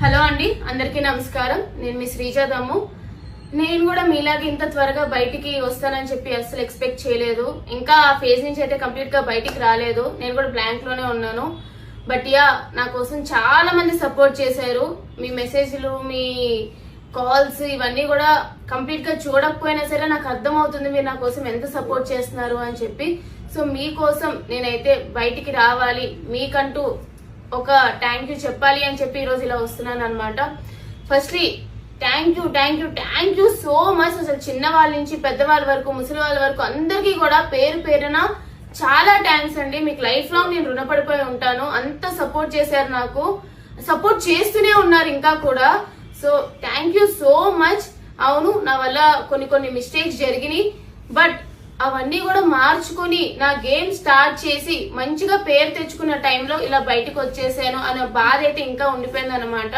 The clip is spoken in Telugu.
హలో అండి, అందరికీ నమస్కారం. నేను మీ శ్రీజాదమ్ము. నేను కూడా మీలాగే ఇంత త్వరగా బయటికి వస్తానని చెప్పి అస్సలు ఎక్స్పెక్ట్ చేయలేదు. ఇంకా ఆ ఫేజ్ నుంచి అయితే కంప్లీట్ గా బయటికి రాలేదు. నేను కూడా బ్లాంక్ లోనే ఉన్నాను. బట్ నా కోసం చాలా మంది సపోర్ట్ చేశారు. మీ మెసేజ్లు, మీ కాల్స్ ఇవన్నీ కూడా కంప్లీట్ గా చూడకపోయినా సరే నాకు అర్థం అవుతుంది మీరు నా కోసం ఎంత సపోర్ట్ చేస్తున్నారు అని చెప్పి. సో మీకోసం నేనైతే బయటికి రావాలి, మీకంటూ ఒక థ్యాంక్ యూ చెప్పాలి అని చెప్పి ఈరోజు ఇలా వస్తున్నాను అనమాట. Firstly thank you so much. అసలు చిన్న వాళ్ళ నుంచి పెద్దవాళ్ళ వరకు, ముసలి వాళ్ళ వరకు అందరికీ కూడా పేరు పేరున చాలా థ్యాంక్స్ అండి. మీకు లైఫ్ లాంగ్ నేను రుణపడిపోయి ఉంటాను. అంత సపోర్ట్ చేశారు, నాకు సపోర్ట్ చేస్తూనే ఉన్నారు ఇంకా కూడా. So thank you so much. అవును, నా వల్ల కొన్ని మిస్టేక్స్ జరిగినాయి, బట్ అవన్నీ కూడా మార్చుకుని నా గేమ్ స్టార్ట్ చేసి మంచిగా పేరు తెచ్చుకున్న టైంలో ఇలా బయటకు వచ్చేసాను అనే బాధ అయితే ఇంకా ఉండిపోయింది అనమాట.